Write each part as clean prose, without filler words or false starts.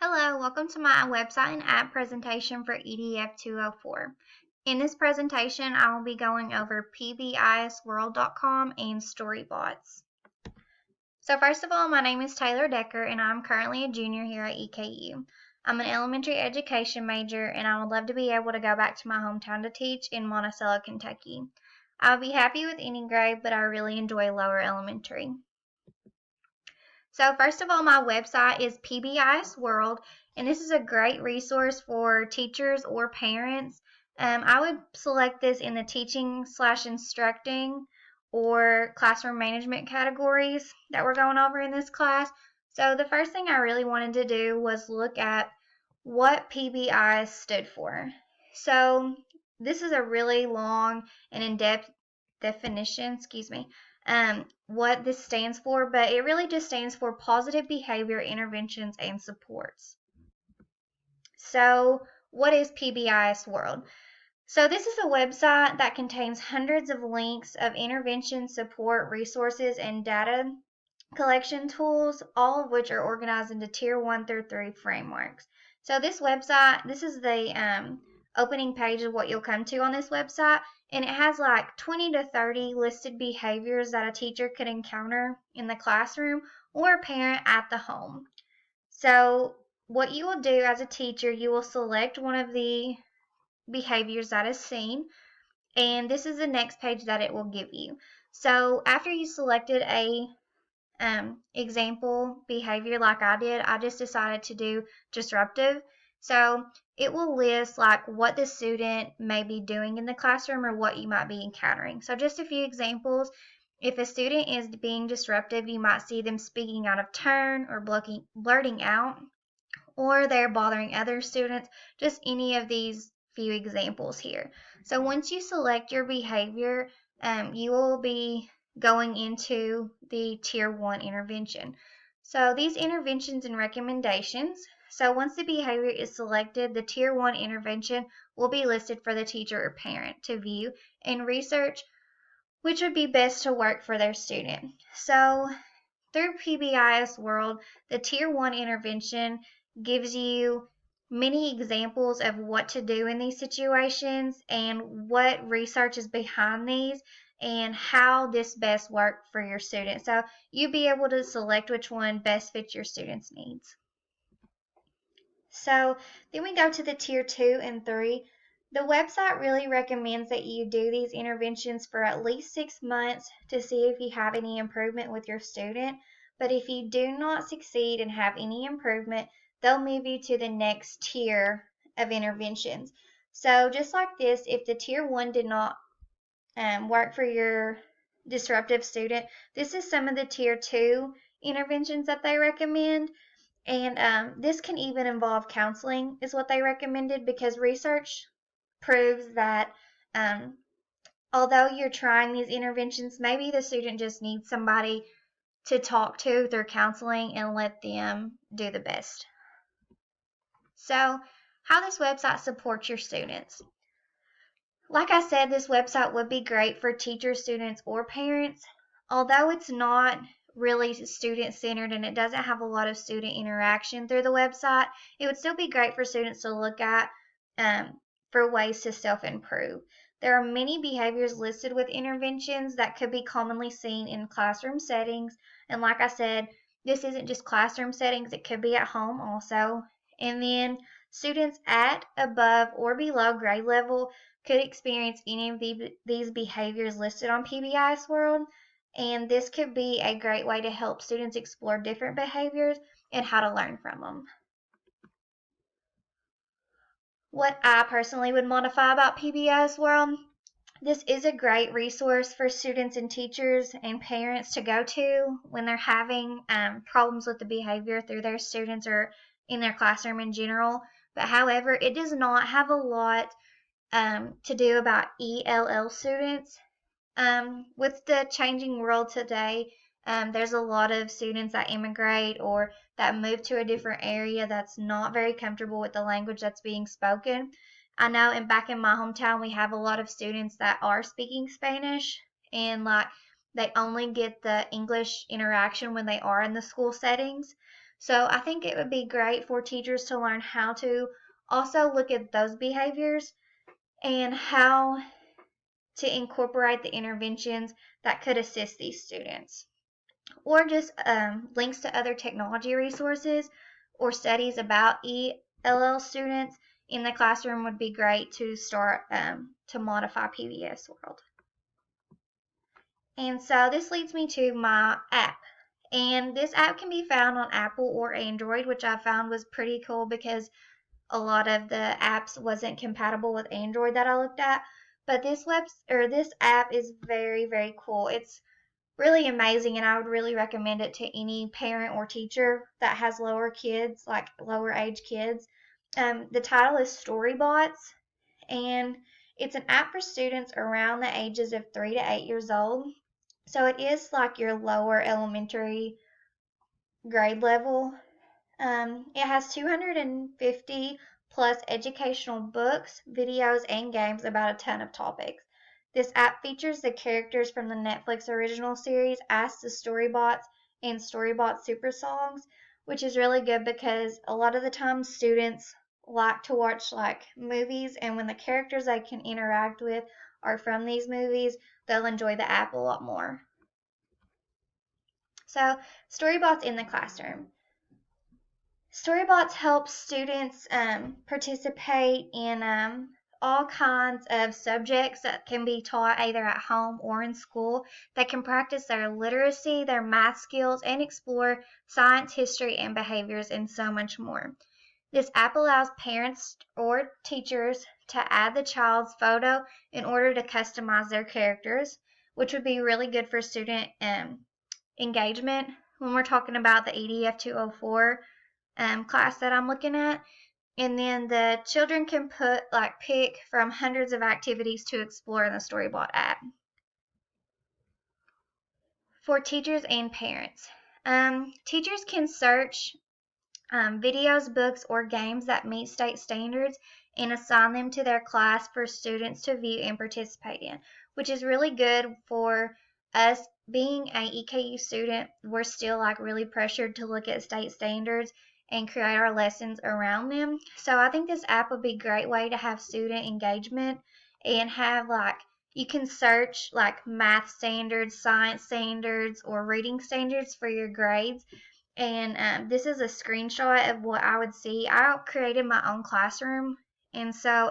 Hello, welcome to my website and app presentation for EDF 204. In this presentation, I will be going over pbisworld.com and Storybots. So first of all, my name is Taylor Decker and I'm currently a junior here at EKU. I'm an elementary education major and I would love to be able to go back to my hometown to teach in Monticello, Kentucky. I would be happy with any grade, but I really enjoy lower elementary. So first of all, my website is PBIS World, and this is a great resource for teachers or parents. I would select this in the teaching/instructing or classroom management categories that we're going over in this class. So the first thing I really wanted to do was look at what PBIS stood for. So this is a really long and in-depth definition, what this stands for, but it really just stands for Positive Behavior Interventions and Supports. So what is PBIS World? So this is a website that contains hundreds of links of intervention, support, resources, and data collection tools, all of which are organized into Tier 1 through 3 frameworks. So this website, this is the opening page of what you'll come to on this website, and it has like 20 to 30 listed behaviors that a teacher could encounter in the classroom or a parent at the home. So what you will do as a teacher, you will select one of the behaviors that is seen, and this is the next page that it will give you. So after you selected a example behavior like I did, I just decided to do disruptive. So it will list like what the student may be doing in the classroom or what you might be encountering. So just a few examples. If a student is being disruptive, you might see them speaking out of turn or blurting out, or they're bothering other students, just any of these few examples here. So once you select your behavior, you will be going into the Tier 1 intervention. So these interventions and recommendations, so once the behavior is selected, the Tier 1 intervention will be listed for the teacher or parent to view and research which would be best to work for their student. So through PBIS World, the Tier 1 intervention gives you many examples of what to do in these situations and what research is behind these and how this best works for your student. So you'll be able to select which one best fits your student's needs. So then we go to the Tier 2 and 3. The website really recommends that you do these interventions for at least 6 months to see if you have any improvement with your student. But if you do not succeed and have any improvement, they'll move you to the next tier of interventions. So just like this, if the Tier 1 did not work for your disruptive student, this is some of the Tier 2 interventions that they recommend. And this can even involve counseling is what they recommended, because research proves that although you're trying these interventions, maybe the student just needs somebody to talk to through counseling and let them do the best. So how this website supports your students. Like I said, this website would be great for teachers, students, or parents. Although it's not really student-centered and it doesn't have a lot of student interaction through the website, it would still be great for students to look at for ways to self-improve. There are many behaviors listed with interventions that could be commonly seen in classroom settings. And like I said, this isn't just classroom settings, it could be at home also. And then students at, above, or below grade level could experience any of these behaviors listed on PBIS World. And this could be a great way to help students explore different behaviors and how to learn from them. What I personally would modify about PBIS World, this is a great resource for students and teachers and parents to go to when they're having problems with the behavior through their students or in their classroom in general. But however, it does not have a lot to do about ELL students. With the changing world today, there's a lot of students that immigrate or that move to a different area that's not very comfortable with the language that's being spoken. I know back in my hometown, we have a lot of students that are speaking Spanish, and like they only get the English interaction when they are in the school settings. So I think it would be great for teachers to learn how to also look at those behaviors and how to incorporate the interventions that could assist these students. Or just links to other technology resources or studies about ELL students in the classroom would be great to start to modify PBS world. And so this leads me to my app. And this app can be found on Apple or Android, which I found was pretty cool because a lot of the apps wasn't compatible with Android that I looked at. But this app is very, very cool. It's really amazing, and I would really recommend it to any parent or teacher that has lower kids, like lower age kids. The title is Storybots, and it's an app for students around the ages of 3 to 8 years old. So it is like your lower elementary grade level. It has 250 plus educational books, videos, and games about a ton of topics. This app features the characters from the Netflix original series Ask the Storybots and Storybot Super Songs, which is really good because a lot of the time students like to watch like movies, and when the characters they can interact with are from these movies, they'll enjoy the app a lot more. So, Storybots in the classroom. Storybots help students participate in all kinds of subjects that can be taught either at home or in school. They can practice their literacy, their math skills, and explore science, history, and behaviors, and so much more. This app allows parents or teachers to add the child's photo in order to customize their characters, which would be really good for student engagement. When we're talking about the EDF 204 class that I'm looking at, and then the children can pick from hundreds of activities to explore in the Storybot app. For teachers and parents, teachers can search videos, books, or games that meet state standards and assign them to their class for students to view and participate in, which is really good for us. Being a EKU student, we're still like really pressured to look at state standards and create our lessons around them. So I think this app would be a great way to have student engagement and have like you can search like math standards, science standards, or reading standards for your grades. And this is a screenshot of what I would see. I created my own classroom, and so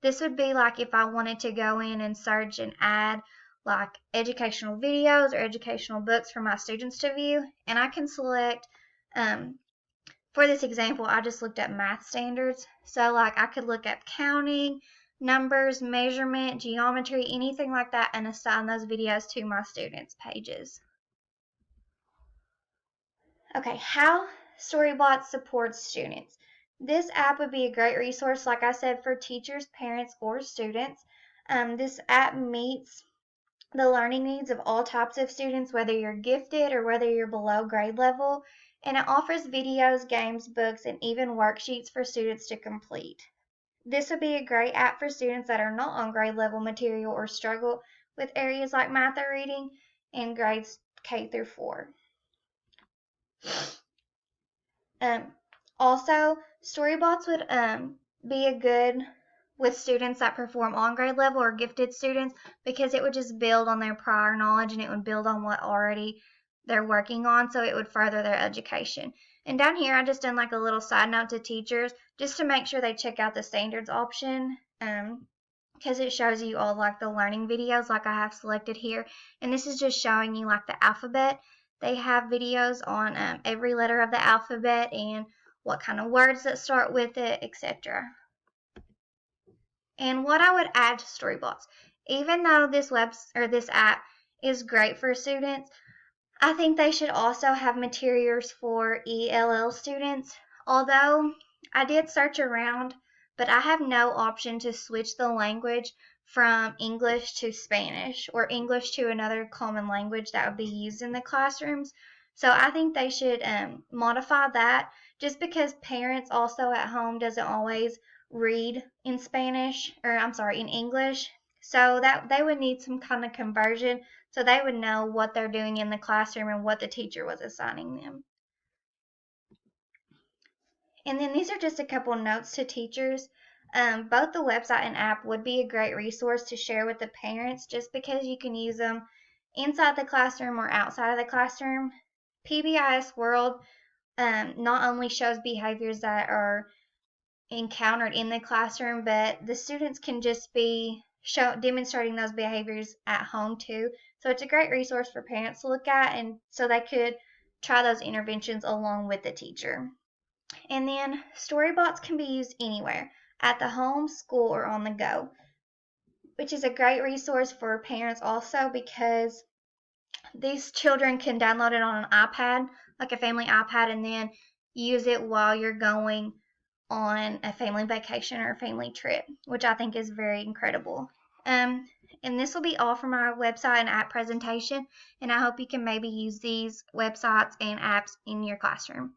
this would be like if I wanted to go in and search and add like educational videos or educational books for my students to view, and I can select for this example, I just looked at math standards. So like I could look at counting, numbers, measurement, geometry, anything like that, and assign those videos to my students' pages. Okay, how Storybots supports students. This app would be a great resource, like I said, for teachers, parents, or students. This app meets the learning needs of all types of students, whether you're gifted or whether you're below grade level, and it offers videos, games, books, and even worksheets for students to complete. This would be a great app for students that are not on grade level material or struggle with areas like math or reading in grades K through 4. Also, Storybots would be a good with students that perform on grade level or gifted students because it would just build on their prior knowledge and it would build on what already they're working on, so it would further their education. And down here I just done like a little side note to teachers just to make sure they check out the standards option because it shows you all like the learning videos like I have selected here, and this is just showing you like the alphabet. They have videos on every letter of the alphabet and what kind of words that start with it, etc. And what I would add to Storybots, even though this app is great for students, I think they should also have materials for ELL students. Although I did search around, but I have no option to switch the language from English to Spanish or English to another common language that would be used in the classrooms. So I think they should modify that, just because parents also at home doesn't always read in Spanish, or I'm sorry, in English. So that they would need some kind of conversion so they would know what they're doing in the classroom and what the teacher was assigning them. And then these are just a couple notes to teachers. Both the website and app would be a great resource to share with the parents just because you can use them inside the classroom or outside of the classroom. PBIS World not only shows behaviors that are encountered in the classroom, but the students can just be demonstrating those behaviors at home too. So it's a great resource for parents to look at, and so they could try those interventions along with the teacher. And then Storybots can be used anywhere, at the home, school, or on the go, which is a great resource for parents also because these children can download it on an iPad, like a family iPad, and then use it while you're going on a family vacation or a family trip, which I think is very incredible. Um, and this will be all from our website and app presentation, and I hope you can maybe use these websites and apps in your classroom.